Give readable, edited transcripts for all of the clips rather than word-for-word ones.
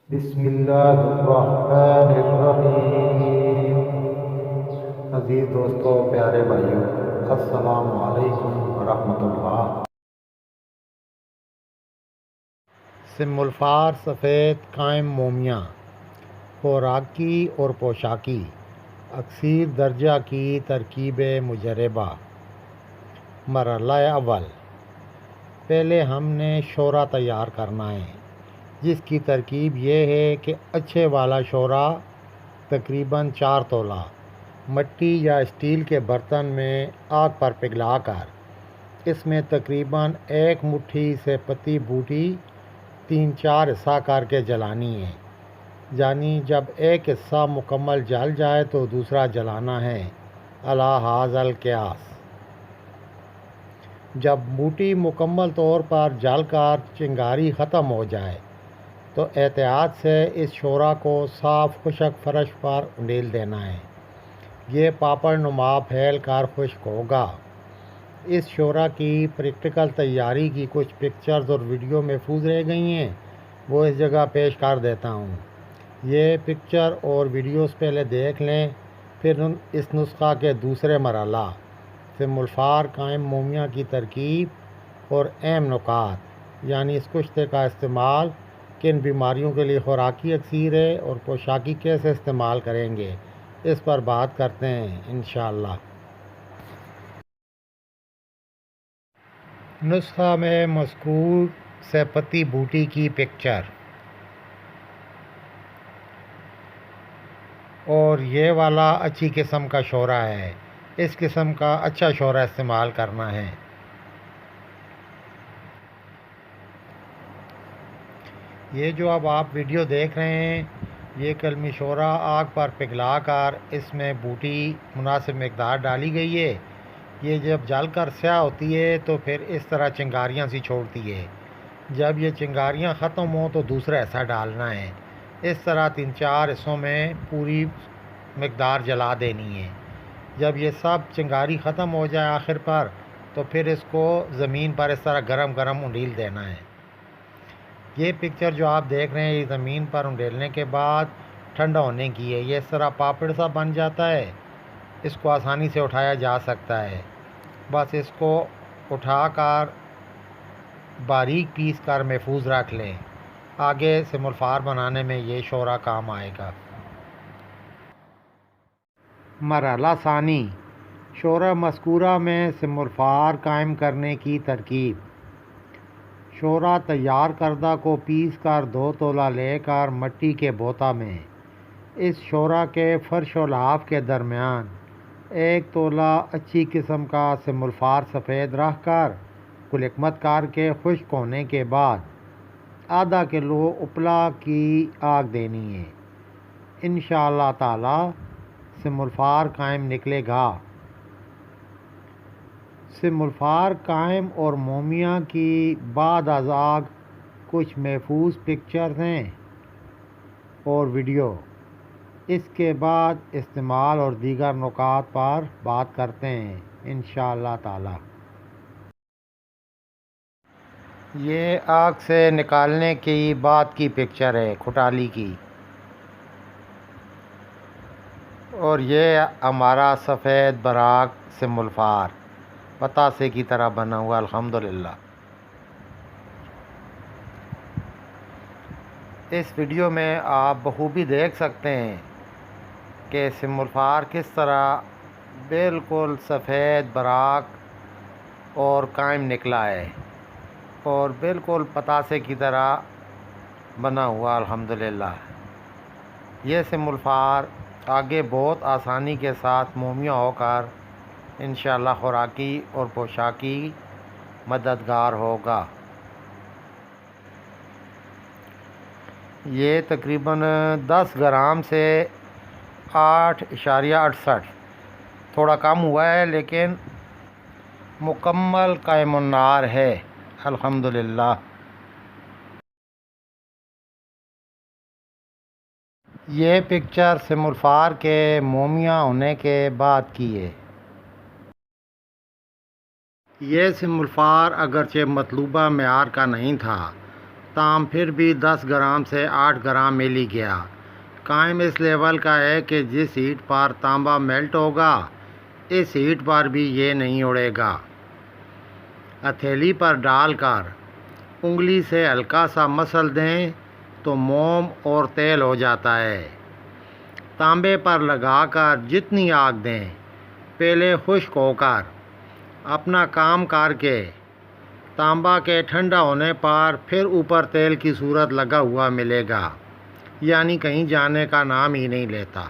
بسم اللہ الرحمن الرحیم۔ عزیز دوستو، پیارے بھائیوں، السلام علیکم ورحمۃ اللہ۔ سم الفار سفید قائم مومیاں، خوراکی اور پوشاکی، اکثیر درجہ کی ترکیب مجربہ۔ مرحلہ اول، پہلے ہم نے شورا تیار کرنا ہے، جس کی ترکیب یہ ہے کہ اچھے والا شورا تقریباً 4 تولہ مٹی یا اسٹیل کے برتن میں آگ پر پگھلا کر اس میں تقریباً 1 مٹھی سے پتی بوٹی 3-4 حصہ کر کے جلانی ہے، یعنی جب ایک حصہ مکمل جل جائے تو دوسرا جلانا ہے، علی ھذا القیاس۔ جب بوٹی مکمل طور پر جل کر چنگاری ختم ہو جائے تو احتیاط سے اس شورا کو صاف خشک فرش پر انڈیل دینا ہے، یہ پاپڑ نما پھیل کر خشک ہوگا۔ اس شورا کی پریکٹیکل تیاری کی کچھ پکچرز اور ویڈیو محفوظ رہ گئی ہیں، وہ اس جگہ پیش کر دیتا ہوں۔ یہ پکچر اور ویڈیوز پہلے دیکھ لیں، پھر اس نسخہ کے دوسرے مرحلہ سم الفار قائم مومیاں کی ترکیب اور اہم نکات، یعنی اس کشتے کا استعمال کن بیماریوں کے لیے خوراکی اکثیر ہے اور پوشاکی کیسے استعمال کریں گے، اس پر بات کرتے ہیں انشاءاللہ۔ نسخہ میں مذکور سے پتی بوٹی کی پکچر، اور یہ والا اچھی قسم کا شورا ہے، اس قسم کا اچھا شورا استعمال کرنا ہے۔ یہ جو اب آپ ویڈیو دیکھ رہے ہیں، یہ کلمی شورا آگ پر پگھلا کر اس میں بوٹی مناسب مقدار ڈالی گئی ہے۔ یہ جب جل کر سیاہ ہوتی ہے تو پھر اس طرح چنگاریاں سی چھوڑتی ہے۔ جب یہ چنگاریاں ختم ہوں تو دوسرا حصہ ڈالنا ہے، اس طرح 3-4 حصوں میں پوری مقدار جلا دینی ہے۔ جب یہ سب چنگاری ختم ہو جائے آخر پر تو پھر اس کو زمین پر اس طرح گرم گرم انڈیل دینا ہے۔ یہ پکچر جو آپ دیکھ رہے ہیں، یہ زمین پر انڈیلنے کے بعد ٹھنڈا ہونے کی ہے، یہ اس طرح پاپڑ سا بن جاتا ہے، اس کو آسانی سے اٹھایا جا سکتا ہے۔ بس اس کو اٹھا کر باریک پیس کر محفوظ رکھ لیں، آگے سم الفار بنانے میں یہ شورا کام آئے گا۔ مرحلہ ثانی، شورا مذکورہ میں سم الفار قائم کرنے کی ترکیب۔ شورا تیار کردہ کو پیس کر 2 تولہ لے کر مٹی کے بوتا میں اس شورا کے فرش و لحاف کے درمیان 1 تولہ اچھی قسم کا سم الفار سفید رکھ کر کلکمت کر کے خشک ہونے کے بعد ½ کلو اپلا کی آگ دینی ہے، انشاءاللہ تعالی سم الفار قائم نکلے گا۔ سم الفار قائم اور مومیاں کی بعد از آگ کچھ محفوظ پکچرز ہیں اور ویڈیو، اس کے بعد استعمال اور دیگر نکات پر بات کرتے ہیں انشاءاللہ تعالی۔ یہ آگ سے نکالنے کی بعد کی پکچر ہے کھٹالی کی، اور یہ ہمارا سفید براق سم الفار پتاسے کی طرح بنا ہوا الحمدللہ۔ اس ویڈیو میں آپ بخوبی دیکھ سکتے ہیں کہ سم الفار کس طرح بالکل سفید براق اور قائم نکلا ہے اور بالکل پتاسے کی طرح بنا ہوا الحمدللہ۔ یہ سم الفار آگے بہت آسانی کے ساتھ مومیاں ہو کر انشاءاللہ خوراکی اور پوشاکی مددگار ہوگا۔ یہ تقریباً 10 گرام سے 8.68، تھوڑا کم ہوا ہے لیکن مکمل قائم النار ہے الحمدللہ۔ یہ پکچر سم الفار کے مومیاں ہونے کے بعد کی ہے۔ یہ سم الفار اگرچہ مطلوبہ معیار کا نہیں تھا تاہم پھر بھی 10 گرام سے 8 گرام مل ہی گیا۔ قائم اس لیول کا ہے کہ جس ہیٹ پر تانبا میلٹ ہوگا اس ہیٹ پر بھی یہ نہیں اڑے گا۔ ہتھیلی پر ڈال کر انگلی سے ہلکا سا مسل دیں تو موم اور تیل ہو جاتا ہے۔ تانبے پر لگا کر جتنی آگ دیں، پہلے خشک ہو کر اپنا کام کر کے تانبا کے ٹھنڈا ہونے پر پھر اوپر تیل کی صورت لگا ہوا ملے گا، یعنی کہیں جانے کا نام ہی نہیں لیتا۔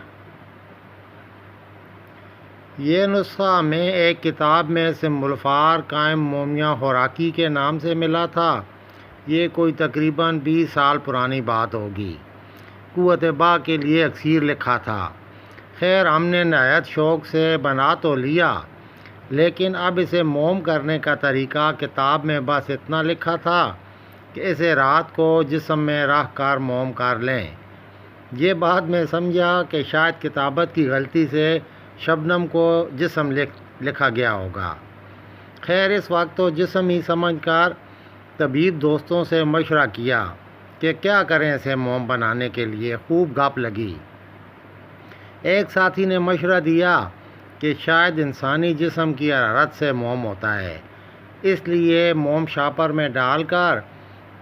یہ نسخہ ہمیں ایک کتاب میں سم الفار قائم مومیا خوراکی کے نام سے ملا تھا۔ یہ کوئی تقریباً 20 سال پرانی بات ہوگی۔ قوت با کے لیے اکثیر لکھا تھا۔ خیر ہم نے نہایت شوق سے بنا تو لیا، لیکن اب اسے موم کرنے کا طریقہ کتاب میں بس اتنا لکھا تھا کہ اسے رات کو جسم میں رکھ کر موم کر لیں۔ یہ بات میں سمجھا کہ شاید کتابت کی غلطی سے شبنم کو جسم لکھا گیا ہوگا۔ خیر اس وقت تو جسم ہی سمجھ کر طبیب دوستوں سے مشورہ کیا کہ کیا کریں اسے موم بنانے کے لیے۔ خوب گپ لگی۔ ایک ساتھی نے مشورہ دیا کہ شاید انسانی جسم کی حرارت سے موم ہوتا ہے، اس لیے موم شاپر میں ڈال کر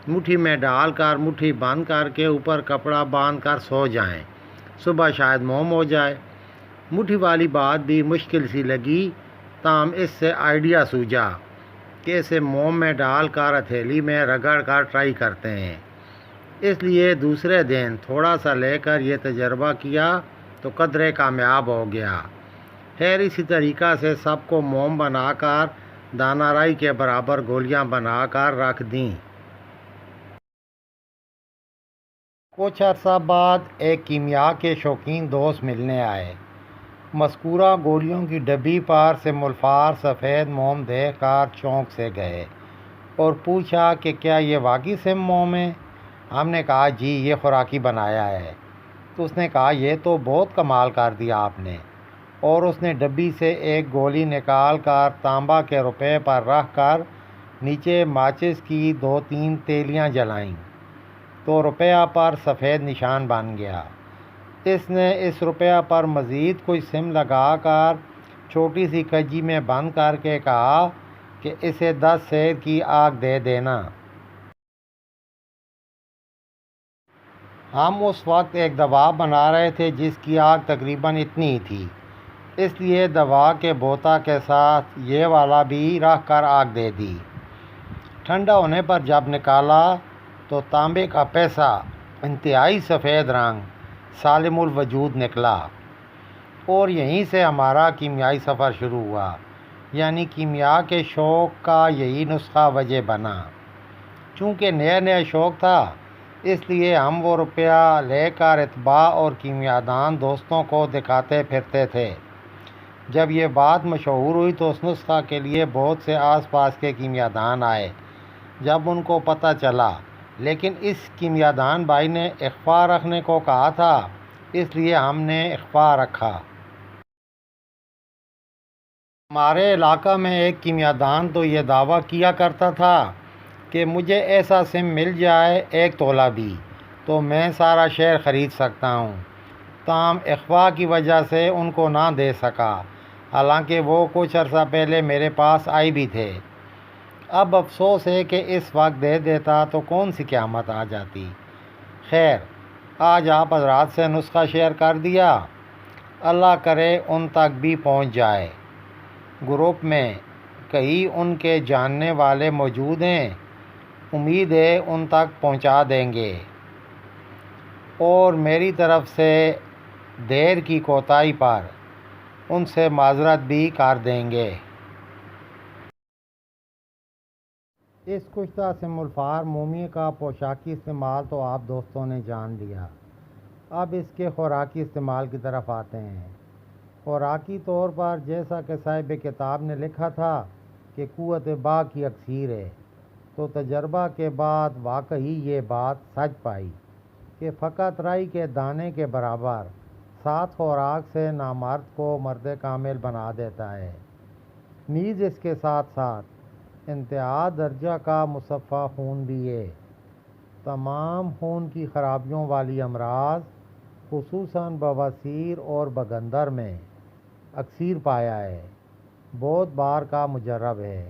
مٹھی بند کر کے اوپر کپڑا باندھ کر سو جائیں، صبح شاید موم ہو جائے۔ مٹھی والی بات بھی مشکل سی لگی، تاہم اس سے آئیڈیا سوجا کہ اسے موم میں ڈال کر ہتھیلی میں رگڑ کر ٹرائی کرتے ہیں۔ اس لیے دوسرے دن تھوڑا سا لے کر یہ تجربہ کیا تو قدرے کامیاب ہو گیا۔ خیر اسی طریقہ سے سب کو موم بنا کر دانہ رائی کے برابر گولیاں بنا کر رکھ دیں۔ کچھ عرصہ بعد ایک کیمیا کے شوقین دوست ملنے آئے۔ مذکورہ گولیوں کی ڈبی پر سم الفار سفید موم دیکھ کر چونک سے گئے اور پوچھا کہ کیا یہ واقعی سم موم ہے؟ ہم نے کہا جی یہ خوراکی بنایا ہے۔ تو اس نے کہا یہ تو بہت کمال کر دیا آپ نے، اور اس نے ڈبی سے ایک گولی نکال کر تانبا کے روپے پر رکھ کر نیچے ماچس کی 2-3 تیلیاں جلائیں تو روپیہ پر سفید نشان بن گیا۔ اس نے اس روپیہ پر مزید کوئی سم لگا کر چھوٹی سی کجی میں بند کر کے کہا کہ اسے 10 سیر کی آگ دے دینا۔ ہم اس وقت ایک دوا بنا رہے تھے جس کی آگ تقریباً اتنی ہی تھی، اس لیے دوا کے بوتا کے ساتھ یہ والا بھی رکھ کر آگ دے دی۔ ٹھنڈا ہونے پر جب نکالا تو تانبے کا پیسہ انتہائی سفید رنگ سالم الوجود نکلا، اور یہیں سے ہمارا کیمیائی سفر شروع ہوا، یعنی کیمیا کے شوق کا یہی نسخہ وجہ بنا۔ چونکہ نیا شوق تھا اس لیے ہم وہ روپیہ لے کر اتباع اور کیمیادان دوستوں کو دکھاتے پھرتے تھے۔ جب یہ بات مشہور ہوئی تو اس نسخہ کے لیے بہت سے آس پاس کے کیمیادان آئے۔ جب ان کو پتہ چلا، لیکن اس کیمیادان بھائی نے اخفاء رکھنے کو کہا تھا، اس لیے ہم نے اخفاء رکھا۔ ہمارے علاقہ میں ایک کیمیادان تو یہ دعویٰ کیا کرتا تھا کہ مجھے ایسا سم مل جائے 1 تولہ بھی تو میں سارا شہر خرید سکتا ہوں، تاہم اخفاء کی وجہ سے ان کو نہ دے سکا، حالانکہ وہ کچھ عرصہ پہلے میرے پاس آئی بھی تھے۔ اب افسوس ہے کہ اس وقت دے دیتا تو کون سی قیامت آ جاتی۔ خیر آج آپ حضرات سے نسخہ شیئر کر دیا، اللہ کرے ان تک بھی پہنچ جائے۔ گروپ میں کئی ان کے جاننے والے موجود ہیں، امید ہے ان تک پہنچا دیں گے، اور میری طرف سے دیر کی کوتاہی پر ان سے معذرت بھی کر دیں گے۔ اس کشتہ سم الفار مومی کا پوشاکی استعمال تو آپ دوستوں نے جان لیا، اب اس کے خوراکی استعمال کی طرف آتے ہیں۔ خوراکی طور پر جیسا کہ صاحب کتاب نے لکھا تھا کہ قوت با کی اکثیر ہے، تو تجربہ کے بعد واقعی یہ بات سچ پائی کہ فقط رائی کے دانے کے برابر 7 خوراک سے نامرد کو مرد کامل بنا دیتا ہے، نیز اس کے ساتھ ساتھ انتہا درجہ کا مصفہ خون بھی ہے۔ تمام خون کی خرابیوں والی امراض خصوصاً بواسیر اور بگندر میں اکثر پایا ہے، بہت بار کا مجرب ہے۔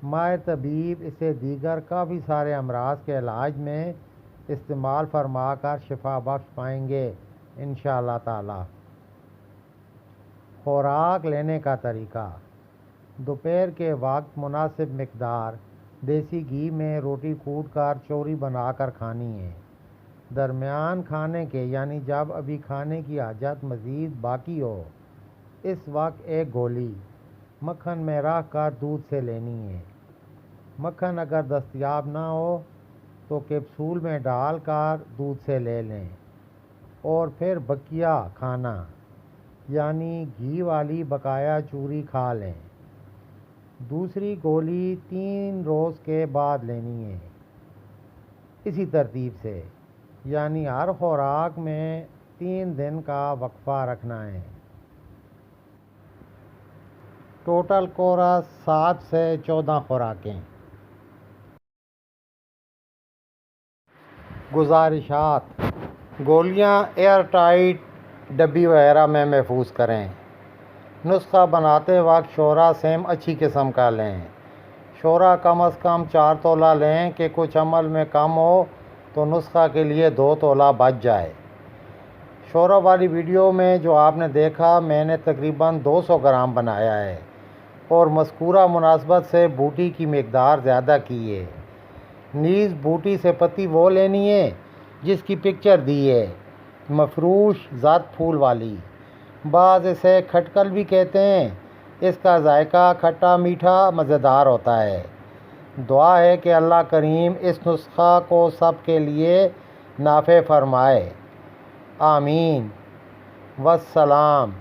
ماہر طبیب اسے دیگر کافی سارے امراض کے علاج میں استعمال فرما کر شفا بخش پائیں گے انشاءاللہ تعالی۔ خوراک لینے کا طریقہ: دوپہر کے وقت مناسب مقدار دیسی گھی میں روٹی کوٹ کر چوری بنا کر کھانی ہے۔ درمیان کھانے کے یعنی جب ابھی کھانے کی حاجت مزید باقی ہو، اس وقت ایک گولی مکھن میں رکھ کر دودھ سے لینی ہے۔ مکھن اگر دستیاب نہ ہو تو کیپسول میں ڈال کر دودھ سے لے لیں اور پھر بقیہ کھانا یعنی گھی والی بقایا چوری کھا لیں۔ دوسری گولی 3 روز کے بعد لینی ہے۔ اسی ترتیب سے یعنی ہر خوراک میں 3 دن کا وقفہ رکھنا ہے۔ ٹوٹل کورس 7 سے 14 خوراکیں۔ گزارشات: گولیاں ایئر ٹائٹ ڈبی وغیرہ میں محفوظ کریں۔ نسخہ بناتے وقت شورا سیم اچھی قسم کا لیں۔ شورا کم از کم 4 تولہ لیں کہ کچھ عمل میں کم ہو تو نسخہ کے لیے 2 تولہ بچ جائے۔ شورا والی ویڈیو میں جو آپ نے دیکھا میں نے تقریباً 200 گرام بنایا ہے اور مذکورہ مناسبت سے بوٹی کی مقدار زیادہ کی ہے۔ نیز بوٹی سے پتی وہ لینی ہے جس کی پکچر دی ہے، مفروش زرد پھول والی۔ بعض اسے کھٹکل بھی کہتے ہیں۔ اس کا ذائقہ کھٹا میٹھا مزیدار ہوتا ہے۔ دعا ہے کہ اللہ کریم اس نسخہ کو سب کے لیے نافع فرمائے، آمین۔ والسلام۔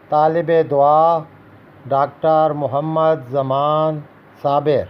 طالب دعا ڈاکٹر محمد زمان صابر۔